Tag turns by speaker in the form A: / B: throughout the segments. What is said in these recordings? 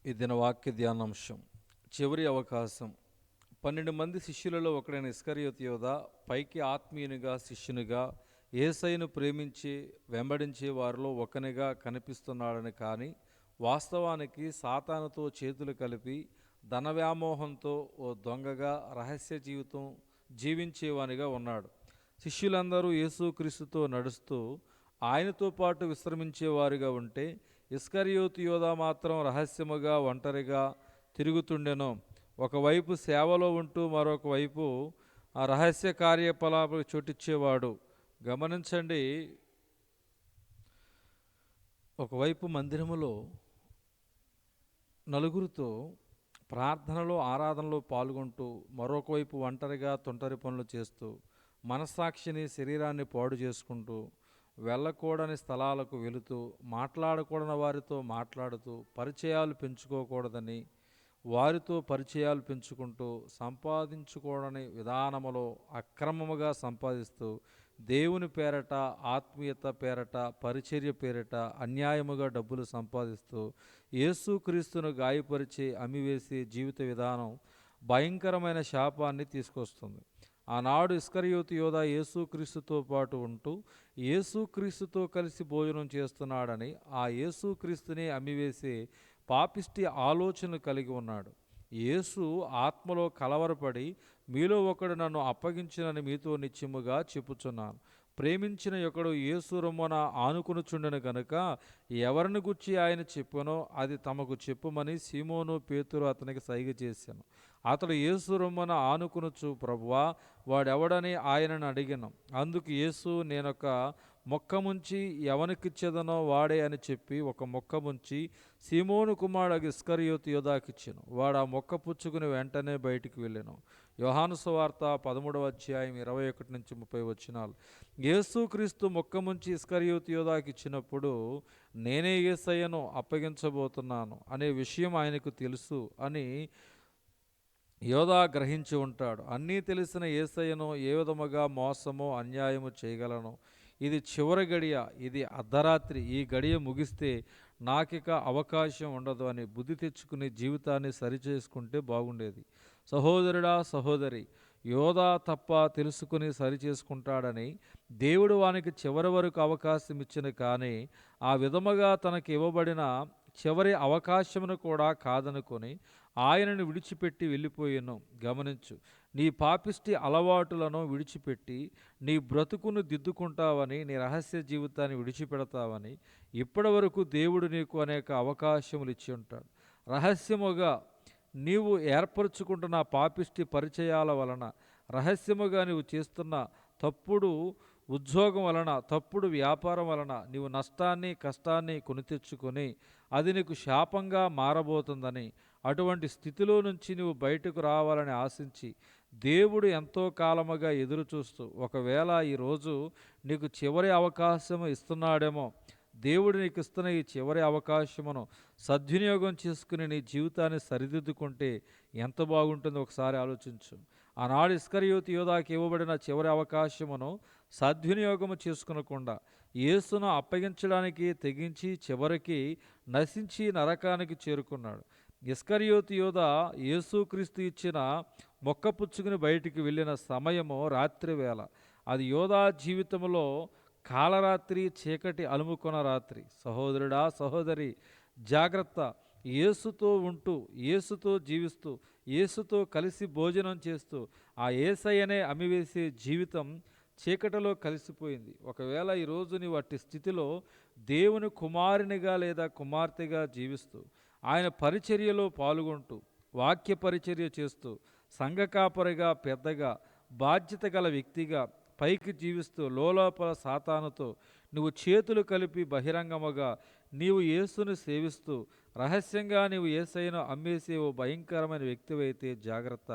A: ఈ దిన వాక్య ధ్యానాంశం చివరి అవకాశం. 12 మంది శిష్యులలో ఒకడైన ఇస్కరియోతు యోధ పైకి ఆత్మీయునిగా శిష్యునిగా యేసయ్యను ప్రేమించి వెంబడించే వారిలో ఒకనిగా కనిపిస్తున్నాడని, కానీ వాస్తవానికి సాతానుతో చేతులు కలిపి ధన వ్యామోహంతో ఓ దొంగగా రహస్య జీవితం జీవించేవానిగా ఉన్నాడు. శిష్యులందరూ యేసుక్రీస్తుతో నడుస్తూ ఆయనతో పాటు విశ్రమించేవారుగా ఉంటే, ఇస్కరియోతు యోధ మాత్రం రహస్యముగా ఒంటరిగా తిరుగుతుండెను. ఒకవైపు సేవలో ఉంటూ మరొక వైపు ఆ రహస్య కార్యకలాపాలకు చోటిచ్చేవాడు. గమనించండి, ఒకవైపు మందిరములో నలుగురితో ప్రార్థనలో ఆరాధనలో పాల్గొంటూ, మరొక వైపు ఒంటరిగా తొంటరి పనులు చేస్తూ, మనస్సాక్షిని శరీరాన్ని పాడు చేసుకుంటూ, వెళ్ళకూడని స్థలాలకు వెళుతూ, మాట్లాడకూడని వారితో మాట్లాడుతూ, పరిచయాలు పెంచుకోకూడదని వారితో పరిచయాలు పెంచుకుంటూ, సంపాదించుకోవడని విధానములో అక్రమముగా సంపాదిస్తూ, దేవుని పేరట, ఆత్మీయత పేరట, పరిచర్య పేరట అన్యాయముగా డబ్బులు సంపాదిస్తూ, యేసుక్రీస్తును గాయపరిచి అమ్మివేసే జీవిత విధానం భయంకరమైన శాపాన్ని తీసుకొస్తుంది. ఆనాడు ఇస్కరియోతు యోధ యేసుక్రీస్తుతో పాటు ఉంటూ యేసుక్రీస్తుతో కలిసి భోజనం చేస్తున్నాడని, ఆ యేసుక్రీస్తుని అమ్మివేసే పాపిష్టి ఆలోచనలు కలిగి ఉన్నాడు. యేసు ఆత్మలో కలవరపడి, మీలో ఒకడు నన్ను అప్పగించినని మీతో నిశ్చయముగా చెప్పుచున్నాను, ప్రేమించిన ఒకడు యేసు రొమ్మున ఆనుకొనుచుండెను గనుక ఎవరిని గుర్చి ఆయన చెప్పానో అది తమకు చెప్పుమని సీమోను పేతురు అతనికి సైగ చేశాను. అతడు యేసు రొమ్మున ఆనుకొనుచు, ప్రభువా, వాడెవడని ఆయనను అడిగాను. అందుకు యేసు, నేనొక మొక్క ముంచి ఎవనికిచ్చేదనో వాడే అని చెప్పి ఒక మొక్క ముంచి సీమోను కుమారుడు ఇస్కరియోతు యోధాకిచ్చాను. వాడు ఆ మొక్క పుచ్చుకుని వెంటనే బయటికి వెళ్ళాను. యోహాను సువార్త 13వ అధ్యాయం 21-30 వచనాలు. యేసుక్రీస్తు మొక్క ముంచి ఇస్కరియోతు యోధాకి ఇచ్చినప్పుడు, నేనే యేసయ్యను అప్పగించబోతున్నాను అనే విషయం ఆయనకు తెలుసు అని యోధా గ్రహించి ఉంటాడు. అన్నీ తెలిసిన యేసయ్యను ఏ విధముగా మోసమో అన్యాయము చేయగలను? ఇది చివరి గడియ, ఇది అర్ధరాత్రి, ఈ గడియ ముగిస్తే నాకిక అవకాశం ఉండదు అని బుద్ధి తెచ్చుకుని జీవితాన్ని సరిచేసుకుంటే బాగుండేది. సహోదరుడా, సహోదరి, యోధా తప్ప తెలుసుకుని సరిచేసుకుంటాడని దేవుడు వానికి చివరి వరకు అవకాశం ఇచ్చిన, కానీ ఆ విధముగా తనకి ఇవ్వబడిన చివరి అవకాశమును కూడా కాదనుకొని ఆయనను విడిచిపెట్టి వెళ్ళిపోయాను. గమనించు, నీ పాపిష్టి అలవాటులను విడిచిపెట్టి నీ బ్రతుకును దిద్దుకుంటావని, నీ రహస్య జీవితాన్ని విడిచిపెడతావని ఇప్పటి వరకు దేవుడు నీకు అనేక అవకాశములు ఇచ్చి ఉంటాడు. రహస్యముగా నీవు ఏర్పరచుకుంటున్న పాపిష్టి పరిచయాల వలన, రహస్యముగా నీవు చేస్తున్న తప్పుడు ఉద్యోగం వలన, తప్పుడు వ్యాపారం వలన నీవు నష్టాన్ని కష్టాన్ని కొని తెచ్చుకొని అది నీకు శాపంగా మారబోతుందని, అటువంటి స్థితిలో నుంచి నువ్వు బయటకు రావాలని ఆశించి దేవుడు ఎంతో కాలముగా ఎదురు చూస్తూ, ఒకవేళ ఈరోజు నీకు చివరి అవకాశం ఇస్తున్నాడేమో, దేవుడు నీకు ఇస్తున్న ఈ చివరి అవకాశమును సద్వినియోగం చేసుకుని నీ జీవితాన్ని సరిదిద్దుకుంటే ఎంత బాగుంటుందో ఒకసారి ఆలోచించు. ఆనాడు ఇస్కరియోతు యోధాకి ఇవ్వబడిన చివరి అవకాశమును సద్వినియోగము చేసుకునకుండా యేసును అప్పగించడానికి తెగించి చివరికి నశించి నరకానికి చేరుకున్నాడు. ఇస్కరియోతు యోధ యేసుక్రీస్తు ఇచ్చిన మొక్క పుచ్చుకుని బయటికి వెళ్ళిన సమయము రాత్రి వేళ. అది యోధా జీవితంలో కాలరాత్రి, చీకటి అలుముకొన రాత్రి. సహోదరుడా, సహోదరి, జాగ్రత్త. యేసుతో ఉంటూ, యేసుతో జీవిస్తూ, యేసుతో కలిసి భోజనం చేస్తూ ఆ యేసయ్యనే అమ్మివేసే జీవితం చీకటిలో కలిసిపోయింది. ఒకవేళ ఈరోజు నీవు అట్టి స్థితిలో దేవుని కుమారునిగా లేదా కుమార్తెగా జీవిస్తూ, ఆయన పరిచర్యలో పాల్గొంటూ, వాక్య పరిచర్య చేస్తూ, సంఘ కాపరిగా, పెద్దగా, బాధ్యత గల వ్యక్తిగా పైకి జీవిస్తూ లోలోపల సాతానుతో నువ్వు చేతులు కలిపి బహిరంగముగా నీవు యేసును సేవిస్తూ రహస్యంగా నీవు యేసయ్యను అమ్మేసే ఓ భయంకరమైన వ్యక్తివైతే జాగ్రత్త.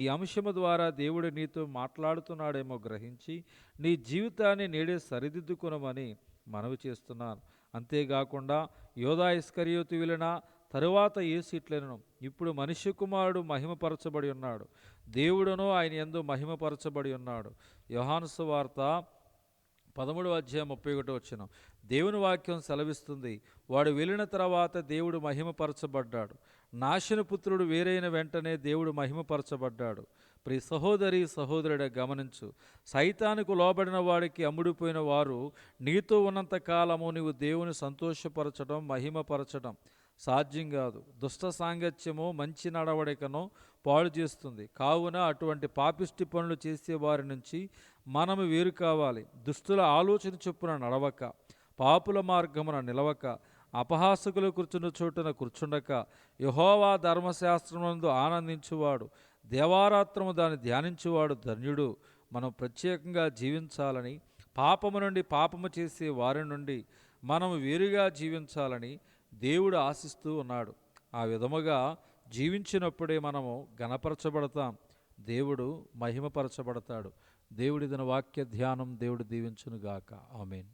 A: ఈ అంశము ద్వారా దేవుడు నీతో మాట్లాడుతున్నాడేమో గ్రహించి నీ జీవితాన్ని నేడే సరిదిద్దుకునమని మనవి చేస్తున్నాను. అంతేకాకుండా యోధా ఇస్కరియోతు వెళ్ళిన తరువాత యేసు ఇట్లనెను, ఇప్పుడు మనిషి కుమారుడు మహిమపరచబడి ఉన్నాడు, దేవుడును ఆయన యందు మహిమపరచబడి ఉన్నాడు. యోహాను సువార్త 13 అధ్యాయం 31 వచనం. దేవుని వాక్యం సెలవిస్తుంది, వాడు వెళ్ళిన తర్వాత దేవుడు మహిమపరచబడ్డాడు. నాశనపుత్రుడు వేరైన వెంటనే దేవుడు మహిమపరచబడ్డాడు. ప్రియ సహోదరి సహోదరుడ గమనించు, సైతానుకు లోబడిన వాడికి అమ్ముడుపోయిన వారు నీతో ఉన్నంత కాలము నీవు దేవుని సంతోషపరచడం మహిమపరచడం సాధ్యం కాదు. దుష్ట సాంగత్యము మంచి నడవడికను పాడు చేస్తుంది. కావున అటువంటి పాపిష్టి పనులు చేసే వారి నుంచి మనము వేరు కావాలి. దుష్టుల ఆలోచన చొప్పున నడవక, పాపుల మార్గమున నిలవక, అపహాసకులు కూర్చున్న చోటున కూర్చుండక, యెహోవా ధర్మశాస్త్రమునందు ఆనందించువాడు, దేవారాత్రము దాన్ని ధ్యానించువాడు ధన్యుడు. మనం ప్రత్యేకంగా జీవించాలని, పాపము నుండి పాపము చేసే వారి నుండి మనము వేరుగా జీవించాలని దేవుడు ఆశిస్తూ ఉన్నాడు. ఆ విధముగా జీవించినప్పుడే మనము ఘనపరచబడతాం, దేవుడు మహిమపరచబడతాడు. దేవుడి దిన వాక్య ధ్యానం దేవుడు దీవించునుగాక. ఆమేన్.